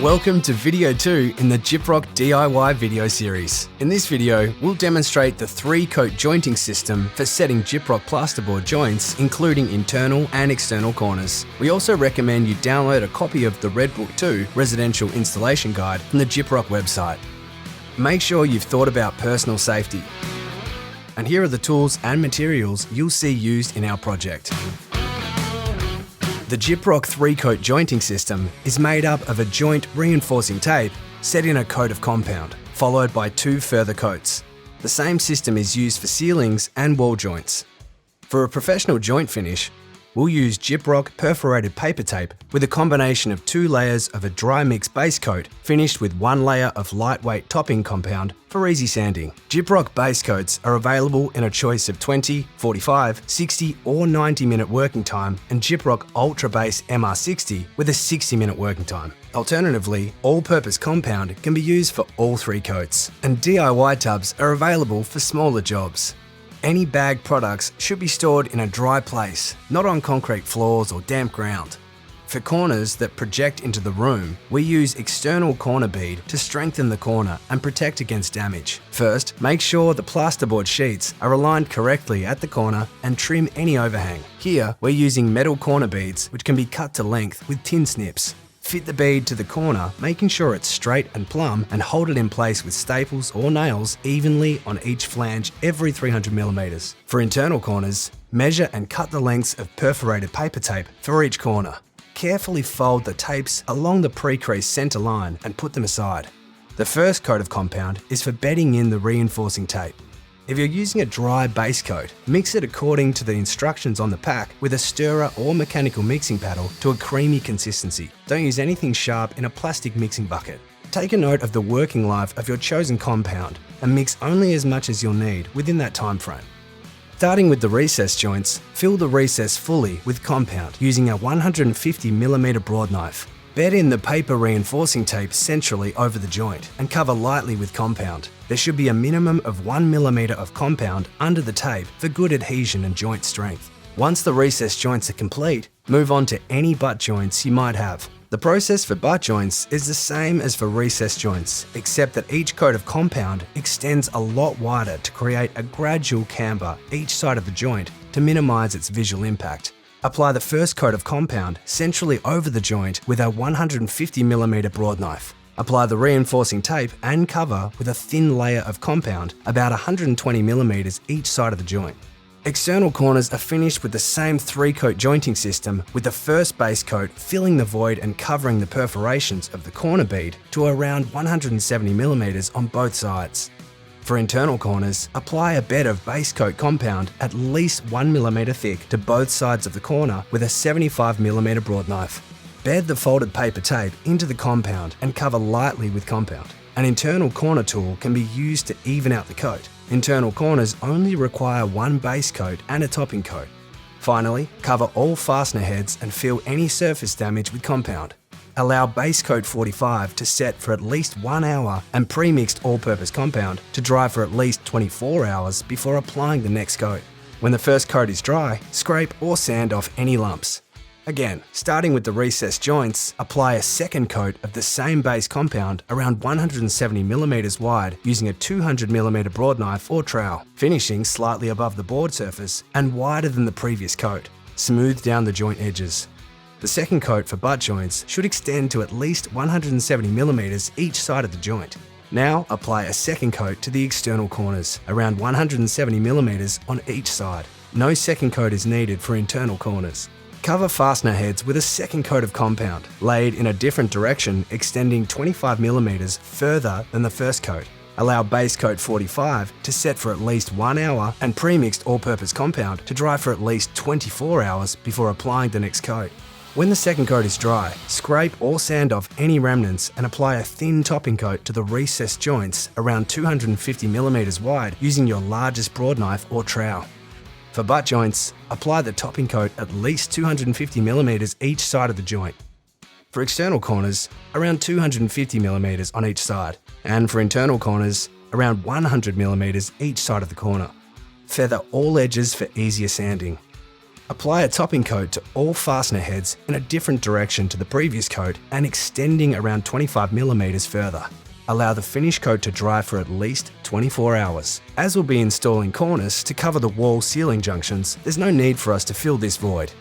Welcome to video 2 in the Gyprock DIY video series. In this video, we'll demonstrate the 3-coat jointing system for setting Gyprock plasterboard joints, including internal and external corners. We also recommend you download a copy of the Red Book 2 Residential Installation Guide from the Gyprock website. Make sure you've thought about personal safety. And here are the tools and materials you'll see used in our project. The Gyprock 3-coat jointing system is made up of a joint reinforcing tape set in a coat of compound, followed by 2 further coats. The same system is used for ceilings and wall joints. For a professional joint finish, we'll use Gyprock perforated paper tape with a combination of 2 layers of a dry mix base coat finished with 1 layer of lightweight topping compound for easy sanding. Gyprock base coats are available in a choice of 20, 45, 60 or 90-minute working time, and Gyprock Ultra Base MR60 with a 60-minute working time. Alternatively, all-purpose compound can be used for all 3 coats, and DIY tubs are available for smaller jobs. Any bagged products should be stored in a dry place, not on concrete floors or damp ground. For corners that project into the room, we use external corner bead to strengthen the corner and protect against damage. First, make sure the plasterboard sheets are aligned correctly at the corner and trim any overhang. Here, we're using metal corner beads which can be cut to length with tin snips. Fit the bead to the corner, making sure it's straight and plumb, and hold it in place with staples or nails evenly on each flange every 300mm. For internal corners, measure and cut the lengths of perforated paper tape for each corner. Carefully fold the tapes along the pre-creased center line and put them aside. The first coat of compound is for bedding in the reinforcing tape. If you're using a dry base coat, mix it according to the instructions on the pack with a stirrer or mechanical mixing paddle to a creamy consistency. Don't use anything sharp in a plastic mixing bucket. Take a note of the working life of your chosen compound and mix only as much as you'll need within that time frame. Starting with the recess joints, fill the recess fully with compound using a 150mm broad knife. Bed in the paper reinforcing tape centrally over the joint and cover lightly with compound. There should be a minimum of 1mm of compound under the tape for good adhesion and joint strength. Once the recess joints are complete, move on to any butt joints you might have. The process for butt joints is the same as for recess joints, except that each coat of compound extends a lot wider to create a gradual camber each side of the joint to minimize its visual impact. Apply the first coat of compound centrally over the joint with a 150mm broad knife. Apply the reinforcing tape and cover with a thin layer of compound about 120mm each side of the joint. External corners are finished with the same 3-coat jointing system, with the first base coat filling the void and covering the perforations of the corner bead to around 170mm on both sides. For internal corners, apply a bed of base coat compound at least 1mm thick to both sides of the corner with a 75mm broad knife. Bed the folded paper tape into the compound and cover lightly with compound. An internal corner tool can be used to even out the coat. Internal corners only require 1 base coat and a topping coat. Finally, cover all fastener heads and fill any surface damage with compound. Allow base coat 45 to set for at least 1 hour and pre-mixed all-purpose compound to dry for at least 24 hours before applying the next coat. When the first coat is dry, scrape or sand off any lumps. Again, starting with the recess joints, apply a second coat of the same base compound around 170mm wide using a 200mm broad knife or trowel, finishing slightly above the board surface and wider than the previous coat. Smooth down the joint edges. The second coat for butt joints should extend to at least 170mm each side of the joint. Now apply a second coat to the external corners, around 170mm on each side. No second coat is needed for internal corners. Cover fastener heads with a second coat of compound, laid in a different direction, extending 25mm further than the first coat. Allow base coat 45 to set for at least 1 hour and pre-mixed all-purpose compound to dry for at least 24 hours before applying the next coat. When the second coat is dry, scrape or sand off any remnants and apply a thin topping coat to the recessed joints around 250mm wide using your largest broad knife or trowel. For butt joints, apply the topping coat at least 250mm each side of the joint. For external corners, around 250mm on each side, and for internal corners, around 100mm each side of the corner. Feather all edges for easier sanding. Apply a topping coat to all fastener heads in a different direction to the previous coat and extending around 25mm further. Allow the finish coat to dry for at least 24 hours. As we'll be installing cornice to cover the wall ceiling junctions, there's no need for us to fill this void.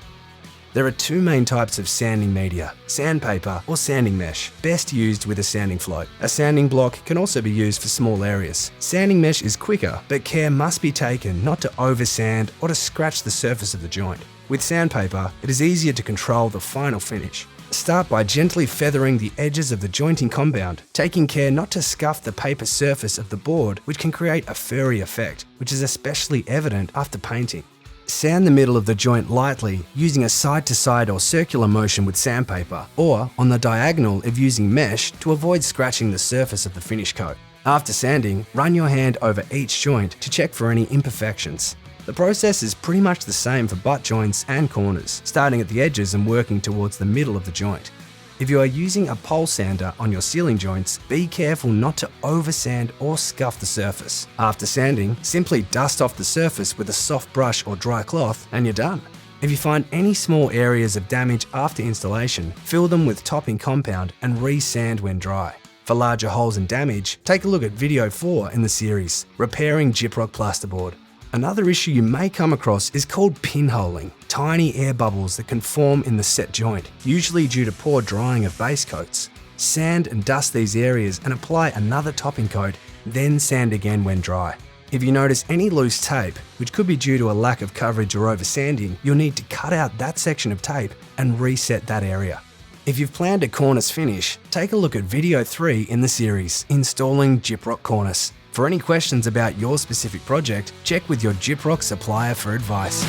There are two main types of sanding media, sandpaper or sanding mesh, best used with a sanding float. A sanding block can also be used for small areas. Sanding mesh is quicker, but care must be taken not to over-sand or to scratch the surface of the joint. With sandpaper, it is easier to control the final finish. Start by gently feathering the edges of the jointing compound, taking care not to scuff the paper surface of the board, which can create a furry effect, which is especially evident after painting. Sand the middle of the joint lightly using a side-to-side or circular motion with sandpaper, or on the diagonal if using mesh to avoid scratching the surface of the finish coat. After sanding, run your hand over each joint to check for any imperfections. The process is pretty much the same for butt joints and corners, starting at the edges and working towards the middle of the joint. If you are using a pole sander on your ceiling joints, be careful not to over-sand or scuff the surface. After sanding, simply dust off the surface with a soft brush or dry cloth and you're done. If you find any small areas of damage after installation, fill them with topping compound and re-sand when dry. For larger holes and damage, take a look at video 4 in the series, Repairing Gyprock Plasterboard. Another issue you may come across is called pinholing, tiny air bubbles that can form in the set joint, usually due to poor drying of base coats. Sand and dust these areas and apply another topping coat, then sand again when dry. If you notice any loose tape, which could be due to a lack of coverage or over-sanding, you'll need to cut out that section of tape and reset that area. If you've planned a cornice finish, take a look at video 3 in the series, Installing Gyprock Cornice. For any questions about your specific project, check with your Gyprock supplier for advice.